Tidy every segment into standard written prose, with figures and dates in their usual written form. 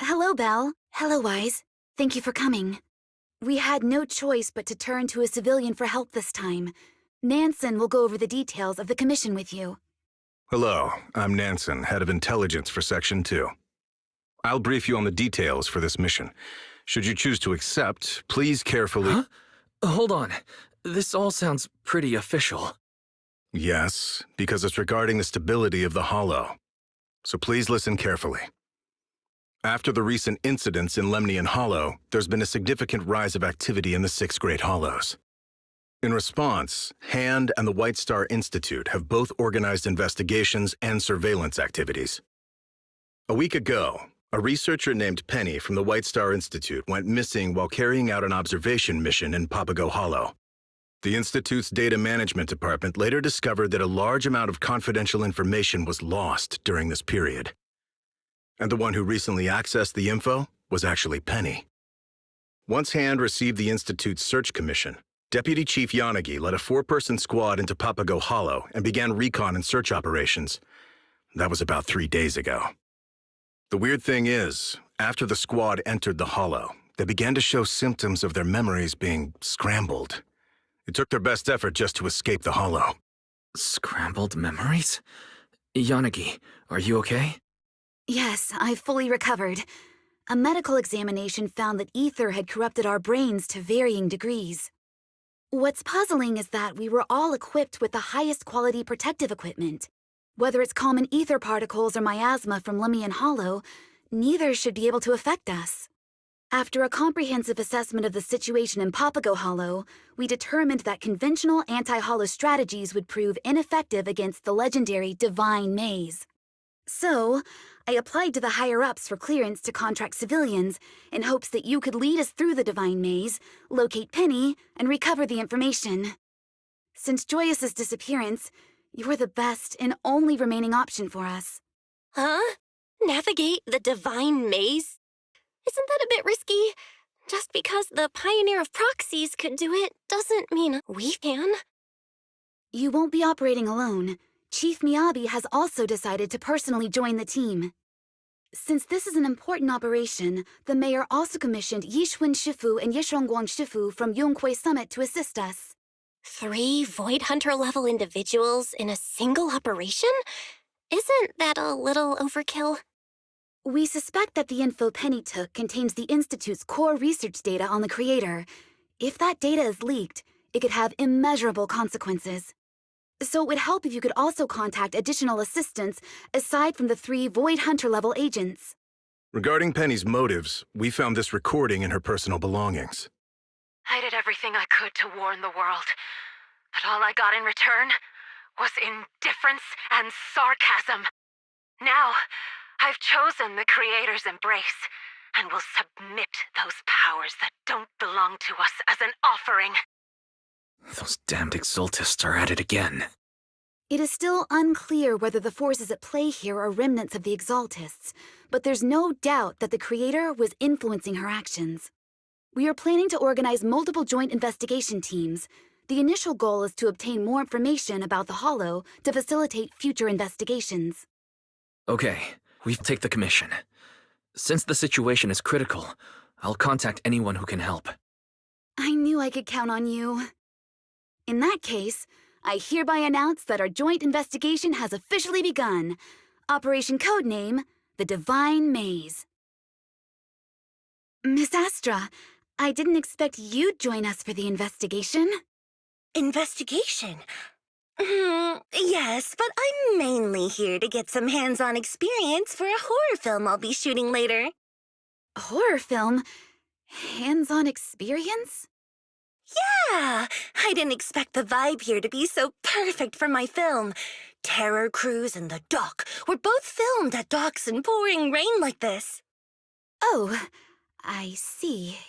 Hello, Belle. Hello, Wise. Thank you for coming. We had no choice but to turn to a civilian for help this time. Nansen will go over the details of the commission with you. Hello, I'm Nansen, head of intelligence for Section 2. I'll brief you on the details for this mission. Should you choose to accept, please carefully— Huh? Hold on. This all sounds pretty official. Yes, because it's regarding the stability of the Hollow. So please listen carefully. After the recent incidents in Lemnian Hollow, there's been a significant rise of activity in the 6 Great Hollows. In response, HAND and the White Star Institute have both organized investigations and surveillance activities. A week ago, a researcher named Penny from the White Star Institute went missing while carrying out an observation mission in Papago Hollow. The Institute's data management department later discovered that a large amount of confidential information was lost during this period. And the one who recently accessed the info was actually Penny. Once HAND received the Institute's search commission, Deputy Chief Yanagi led a 4-person squad into Papago Hollow and began recon and search operations. That was about 3 days ago. The weird thing is, after the squad entered the Hollow, they began to show symptoms of their memories being scrambled. It took their best effort just to escape the Hollow. Scrambled memories? Yanagi, are you okay? Yes, I've fully recovered. A medical examination found that ether had corrupted our brains to varying degrees. What's puzzling is that we were all equipped with the highest quality protective equipment. Whether it's common ether particles or miasma from Lemnian Hollow, neither should be able to affect us. After a comprehensive assessment of the situation in Papago Hollow, we determined that conventional anti-hollow strategies would prove ineffective against the legendary Divine Maze. So, I applied to the higher-ups for clearance to contract civilians in hopes that you could lead us through the Divine Maze, locate Penny, and recover the information. Since Joyous' disappearance, you're the best and only remaining option for us. Huh? Navigate the Divine Maze? Isn't that a bit risky? Just because the Pioneer of Proxies could do it doesn't mean we can. You won't be operating alone. Chief Miyabi has also decided to personally join the team. Since this is an important operation, the mayor also commissioned Yishun Shifu and Yishongguang Shifu from Yonghui Summit to assist us. 3 Void Hunter-level individuals in a single operation? Isn't that a little overkill? We suspect that the info Penny took contains the Institute's core research data on the Creator. If that data is leaked, it could have immeasurable consequences. So it would help if you could also contact additional assistance aside from the 3 Void Hunter-level agents. Regarding Penny's motives, we found this recording in her personal belongings. I did everything I could to warn the world, but all I got in return was indifference and sarcasm. Now, I've chosen the Creator's embrace and will submit those powers that don't belong to us as an offering. Those damned Exultists are at it again. It is still unclear whether the forces at play here are remnants of the Exaltists, but there's no doubt that the Creator was influencing her actions. We are planning to organize multiple joint investigation teams. The initial goal is to obtain more information about the Hollow to facilitate future investigations. Okay, we'll take the commission. Since the situation is critical, I'll contact anyone who can help. I knew I could count on you. In that case, I hereby announce that our joint investigation has officially begun. Operation Codename, the Divine Maze. Miss Astra, I didn't expect you'd join us for the investigation. Investigation? Yes, but I'm mainly here to get some hands-on experience for a horror film I'll be shooting later. A horror film? Hands-on experience? Yeah, I didn't expect the vibe here to be so perfect for my film. Terror Cruise and The Dock were both filmed at docks in pouring rain like this. Oh, I see.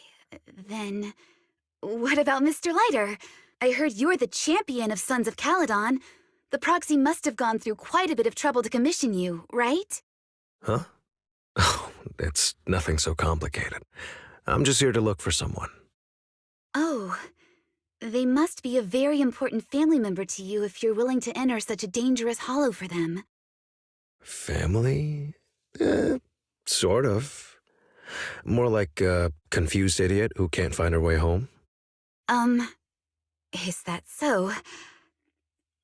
Then, what about Mr. Lighter? I heard you're the champion of Sons of Caledon. The Proxy must have gone through quite a bit of trouble to commission you, right? Huh? Oh, it's nothing so complicated. I'm just here to look for someone. Oh, they must be a very important family member to you if you're willing to enter such a dangerous hollow for them. Family? Sort of. More like a confused idiot who can't find her way home? Is that so?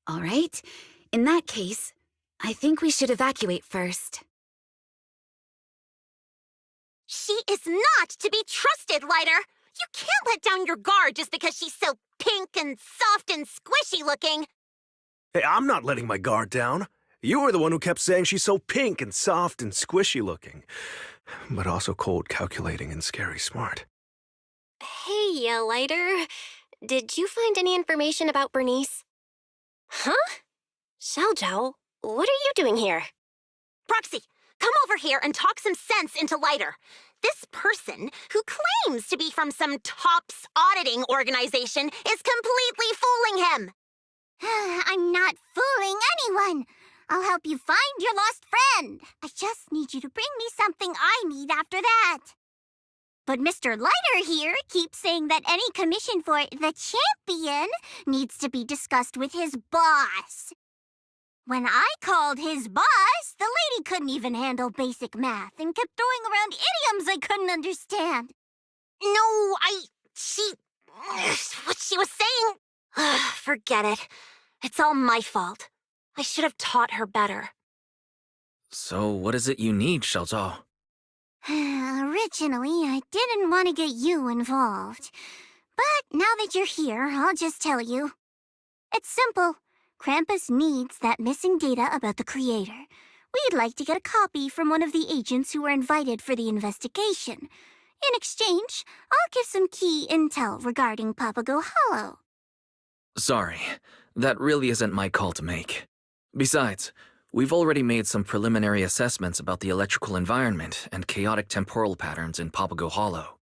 All right. In that case, I think we should evacuate first. She is not to be trusted, Lighter. You can't let down your guard just because she's so pink and soft and squishy looking. Hey, I'm not letting my guard down. You were the one who kept saying she's so pink and soft and squishy looking. But also cold, calculating, and scary smart. Hey, Lighter. Did you find any information about Bernice? Huh? Xiaozhao, what are you doing here? Proxy, come over here and talk some sense into Lighter. This person, who claims to be from some TOPS auditing organization, is completely fooling him. I'm not fooling anyone. I'll help you find your lost friend. I just need you to bring me something I need after that. But Mr. Lighter here keeps saying that any commission for the champion needs to be discussed with his boss. When I called his boss, the lady couldn't even handle basic math and kept throwing around idioms I couldn't understand. No, what she was saying? Forget it. It's all my fault. I should have taught her better. So what is it you need, Xiaozhao? Originally, I didn't want to get you involved. But now that you're here, I'll just tell you. It's simple. Krampus needs that missing data about the creator. We'd like to get a copy from one of the agents who were invited for the investigation. In exchange, I'll give some key intel regarding Papago Hollow. Sorry, that really isn't my call to make. Besides, we've already made some preliminary assessments about the electrical environment and chaotic temporal patterns in Papago Hollow.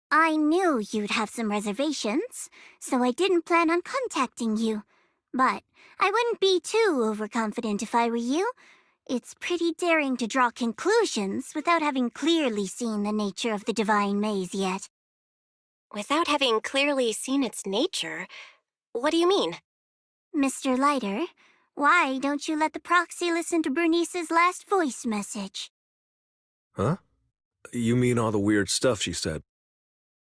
I knew you'd have some reservations, so I didn't plan on contacting you. But I wouldn't be too overconfident if I were you. It's pretty daring to draw conclusions without having clearly seen the nature of the Divine Maze yet. Without having clearly seen its nature? What do you mean? Mr. Lighter, why don't you let the proxy listen to Bernice's last voice message? Huh? You mean all the weird stuff she said?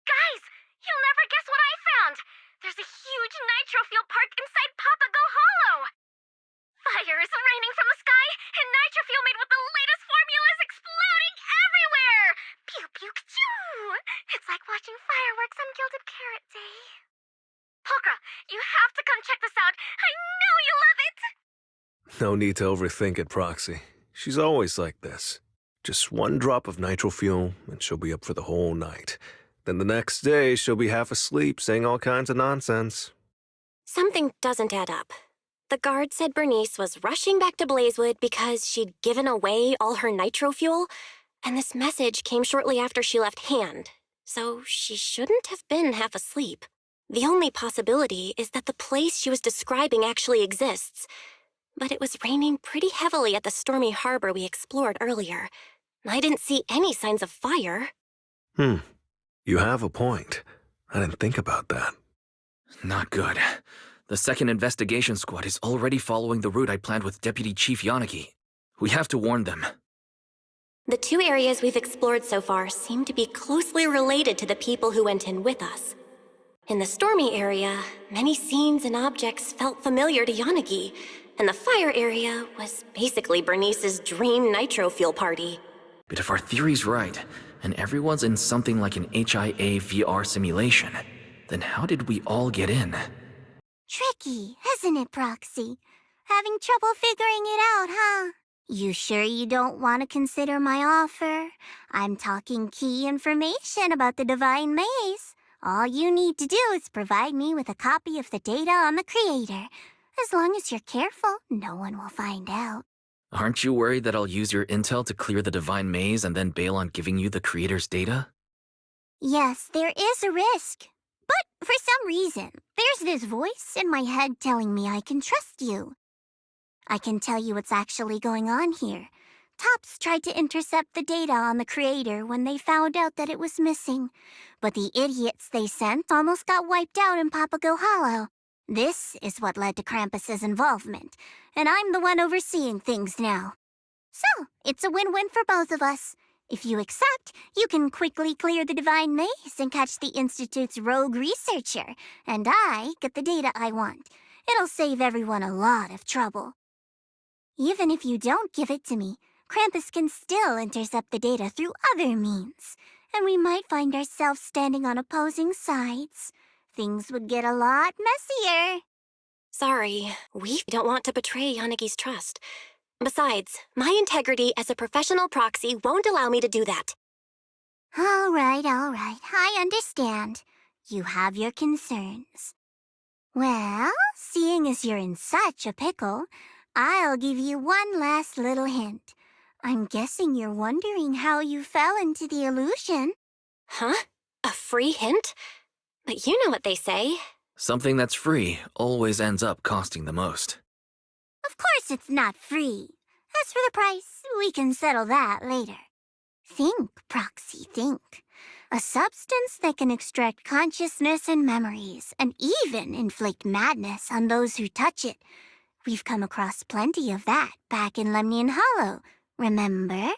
Guys, you'll never guess what I found! There's a huge nitro fuel park inside Papago Hollow! Fire is raining from the sky, and nitro fuel made with the latest formula is exploding everywhere! Pew pew choo! It's like watching fireworks on Gilded Carrot Day. Pokra, you have to come check this out! I know you'll love it! No need to overthink it, Proxy. She's always like this. Just one drop of nitro fuel, and she'll be up for the whole night. Then the next day, she'll be half asleep, saying all kinds of nonsense. Something doesn't add up. The guard said Bernice was rushing back to Blazewood because she'd given away all her nitro fuel, and this message came shortly after she left hand, so she shouldn't have been half asleep. The only possibility is that the place she was describing actually exists, but it was raining pretty heavily at the stormy harbor we explored earlier. I didn't see any signs of fire. You have a point. I didn't think about that. Not good. The second investigation squad is already following the route I planned with Deputy Chief Yanagi. We have to warn them. The two areas we've explored so far seem to be closely related to the people who went in with us. In the stormy area, many scenes and objects felt familiar to Yanagi, and the fire area was basically Bernice's dream nitro fuel party. But if our theory's right, and everyone's in something like an HIA VR simulation, then how did we all get in? Tricky, isn't it, Proxy? Having trouble figuring it out, huh? You sure you don't want to consider my offer? I'm talking key information about the Divine Maze. All you need to do is provide me with a copy of the data on the creator. As long as you're careful, no one will find out. Aren't you worried that I'll use your intel to clear the Divine Maze and then bail on giving you the creator's data? Yes, there is a risk. But for some reason, there's this voice in my head telling me I can trust you. I can tell you what's actually going on here. Tops tried to intercept the data on the creator when they found out that it was missing. But the idiots they sent almost got wiped out in Papago Hollow. This is what led to Krampus's involvement, and I'm the one overseeing things now. So, it's a win-win for both of us. If you accept, you can quickly clear the Divine Maze and catch the Institute's rogue researcher, and I get the data I want. It'll save everyone a lot of trouble. Even if you don't give it to me, Krampus can still intercept the data through other means, and we might find ourselves standing on opposing sides. Things would get a lot messier. Sorry, we don't want to betray Yanagi's trust. Besides, my integrity as a professional proxy won't allow me to do that. All right, I understand. You have your concerns. Well, seeing as you're in such a pickle, I'll give you one last little hint. I'm guessing you're wondering how you fell into the illusion. Huh? A free hint? But you know what they say. Something that's free always ends up costing the most. Of course it's not free. As for the price, we can settle that later. Think, Proxy, think. A substance that can extract consciousness and memories, and even inflict madness on those who touch it. We've come across plenty of that back in Lemnian Hollow, remember?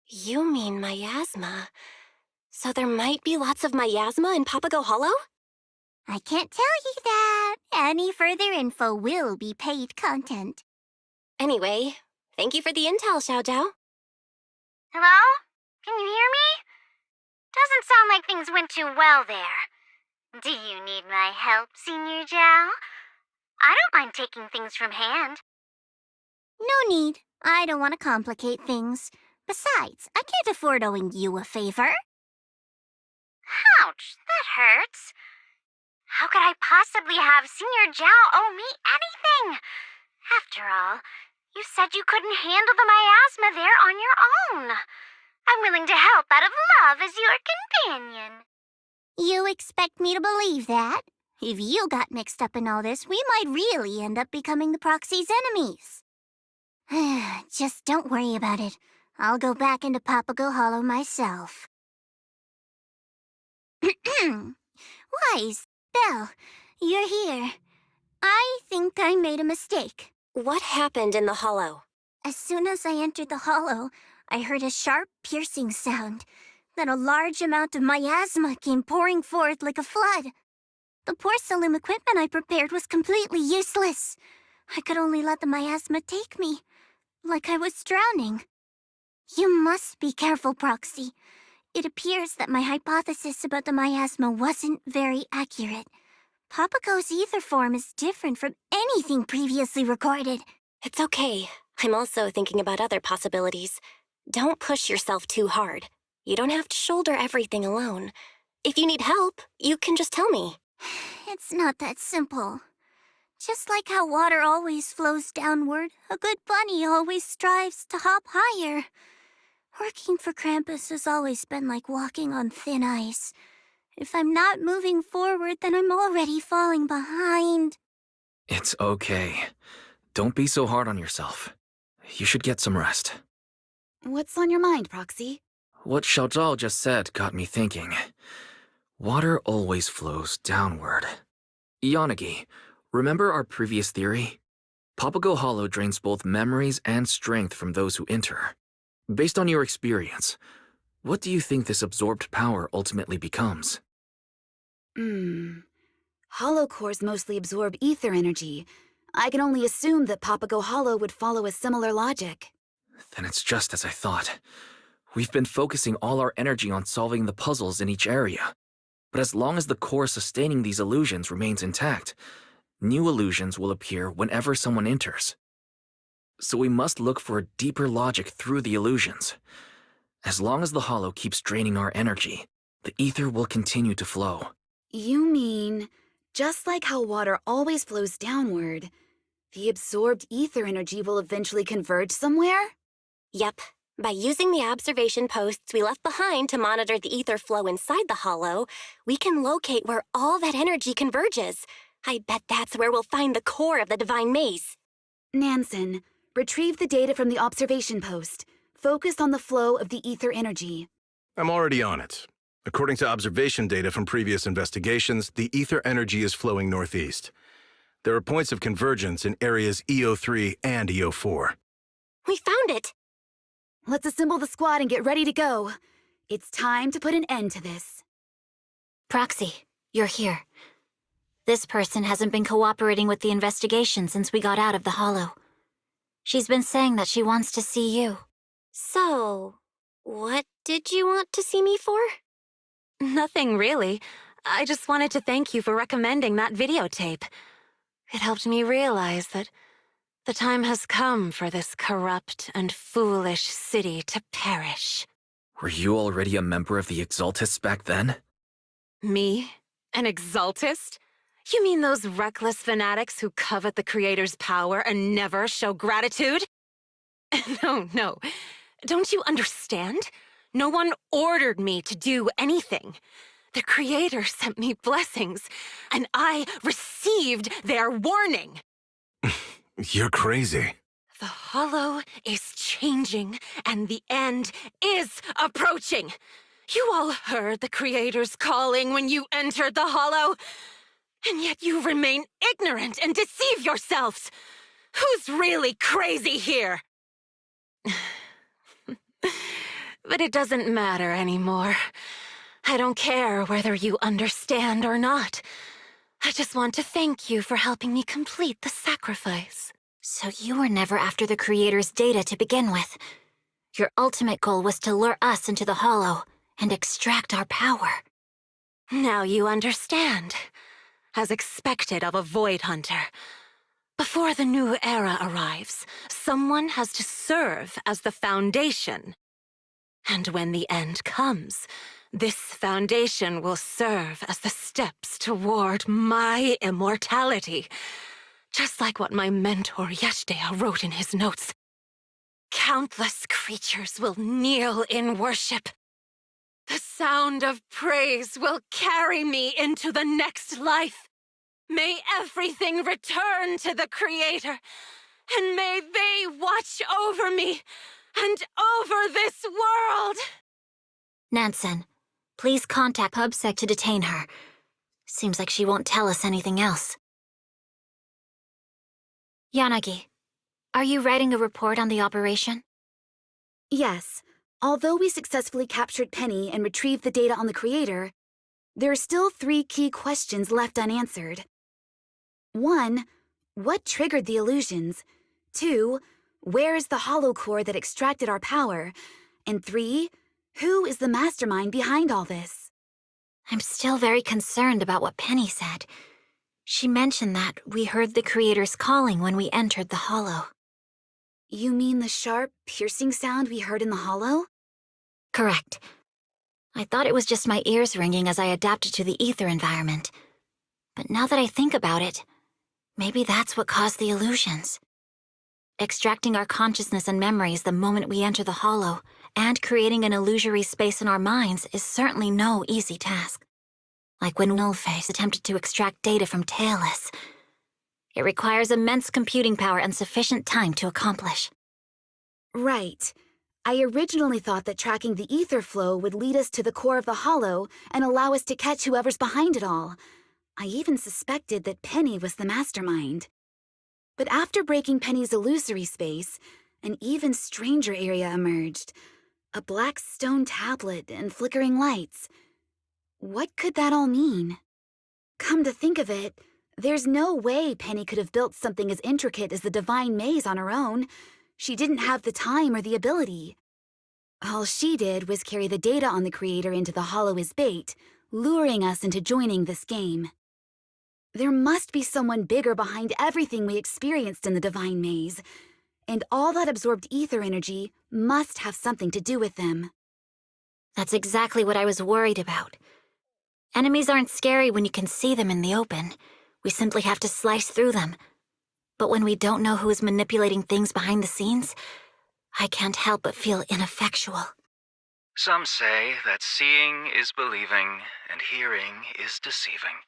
You mean miasma. So there might be lots of miasma in Papago Hollow? I can't tell you that. Any further info will be paid content. Anyway, thank you for the intel, Xiao Zhao. Hello? Can you hear me? Doesn't sound like things went too well there. Do you need my help, Senior Zhao? I don't mind taking things from hand. No need. I don't want to complicate things. Besides, I can't afford owing you a favor. Ouch, that hurts. How could I possibly have Senior Zhao owe me anything? After all, you said you couldn't handle the miasma there on your own. I'm willing to help out of love as your companion. You expect me to believe that? If you got mixed up in all this, we might really end up becoming the Proxies' enemies. Just don't worry about it. I'll go back into Papago Hollow myself. Wise, Belle, you're here. I think I made a mistake. What happened in the hollow? As soon as I entered the hollow, I heard a sharp, piercing sound. Then a large amount of miasma came pouring forth like a flood. The porcelain equipment I prepared was completely useless. I could only let the miasma take me, like I was drowning. You must be careful, Proxy. It appears that my hypothesis about the miasma wasn't very accurate. Papago's ether form is different from anything previously recorded. It's okay. I'm also thinking about other possibilities. Don't push yourself too hard. You don't have to shoulder everything alone. If you need help, you can just tell me. It's not that simple. Just like how water always flows downward, a good bunny always strives to hop higher. Working for Krampus has always been like walking on thin ice. If I'm not moving forward, then I'm already falling behind. It's okay. Don't be so hard on yourself. You should get some rest. What's on your mind, Proxy? What Xiao Zhao just said got me thinking. Water always flows downward. Yanagi, remember our previous theory? Papago Hollow drains both memories and strength from those who enter. Based on your experience, what do you think this absorbed power ultimately becomes? Hollow cores mostly absorb ether energy. I can only assume that Papago Hollow would follow a similar logic. Then it's just as I thought. We've been focusing all our energy on solving the puzzles in each area. But as long as the core sustaining these illusions remains intact, new illusions will appear whenever someone enters. So we must look for a deeper logic through the illusions. As long as the hollow keeps draining our energy, the ether will continue to flow. You mean, just like how water always flows downward, the absorbed ether energy will eventually converge somewhere? Yep. By using the observation posts we left behind to monitor the ether flow inside the hollow, we can locate where all that energy converges. I bet that's where we'll find the core of the Divine Maze. Nansen, retrieve the data from the observation post. Focus on the flow of the ether energy. I'm already on it. According to observation data from previous investigations, the ether energy is flowing northeast. There are points of convergence in areas EO3 and EO4. We found it! Let's assemble the squad and get ready to go. It's time to put an end to this. Proxy, you're here. This person hasn't been cooperating with the investigation since we got out of the Hollow. She's been saying that she wants to see you. So, what did you want to see me for? Nothing really. I just wanted to thank you for recommending that videotape. It helped me realize that the time has come for this corrupt and foolish city to perish. Were you already a member of the Exaltists back then? Me? An Exaltist? You mean those reckless fanatics who covet the Creator's power and never show gratitude? No. Don't you understand? No one ordered me to do anything. The Creator sent me blessings, and I received their warning. You're crazy. The Hollow is changing, and the end is approaching. You all heard the Creator's calling when you entered the Hollow, and yet you remain ignorant and deceive yourselves. Who's really crazy here? But it doesn't matter anymore. I don't care whether you understand or not. I just want to thank you for helping me complete the sacrifice. So you were never after the Creator's data to begin with. Your ultimate goal was to lure us into the Hollow and extract our power. Now you understand. As expected of a Void Hunter. Before the new era arrives, someone has to serve as the Foundation. And when the end comes, this Foundation will serve as the steps toward my immortality. Just like what my mentor Yeshdea wrote in his notes. Countless creatures will kneel in worship. The sound of praise will carry me into the next life. May everything return to the Creator, and may they watch over me and over this world! Nansen, please contact PubSec to detain her. Seems like she won't tell us anything else. Yanagi, are you writing a report on the operation? Yes. Although we successfully captured Penny and retrieved the data on the Creator, there are still 3 key questions left unanswered. 1. What triggered the illusions? 2. Where is the hollow core that extracted our power? And 3. Who is the mastermind behind all this? I'm still very concerned about what Penny said. She mentioned that we heard the Creator's calling when we entered the Hollow. You mean the sharp, piercing sound we heard in the Hollow? Correct. I thought it was just my ears ringing as I adapted to the ether environment. But now that I think about it, maybe that's what caused the illusions. Extracting our consciousness and memories the moment we enter the Hollow, and creating an illusory space in our minds is certainly no easy task. Like when Nullface attempted to extract data from Tailless. It requires immense computing power and sufficient time to accomplish. Right. I originally thought that tracking the ether flow would lead us to the core of the Hollow and allow us to catch whoever's behind it all. I even suspected that Penny was the mastermind. But after breaking Penny's illusory space, an even stranger area emerged. A black stone tablet and flickering lights. What could that all mean? Come to think of it, there's no way Penny could have built something as intricate as the Divine Maze on her own. She didn't have the time or the ability. All she did was carry the data on the Creator into the Hollow as bait, luring us into joining this game. There must be someone bigger behind everything we experienced in the Divine Maze, and all that absorbed ether energy must have something to do with them. That's exactly what I was worried about. Enemies aren't scary when you can see them in the open. We simply have to slice through them. But when we don't know who is manipulating things behind the scenes, I can't help but feel ineffectual. Some say that seeing is believing and hearing is deceiving.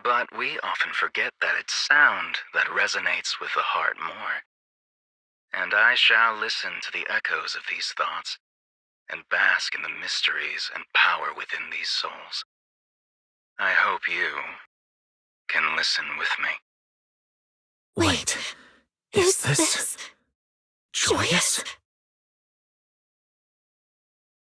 But we often forget that it's sound that resonates with the heart more. And I shall listen to the echoes of these thoughts and bask in the mysteries and power within these souls. I hope you can listen with me. Wait, is this joyous?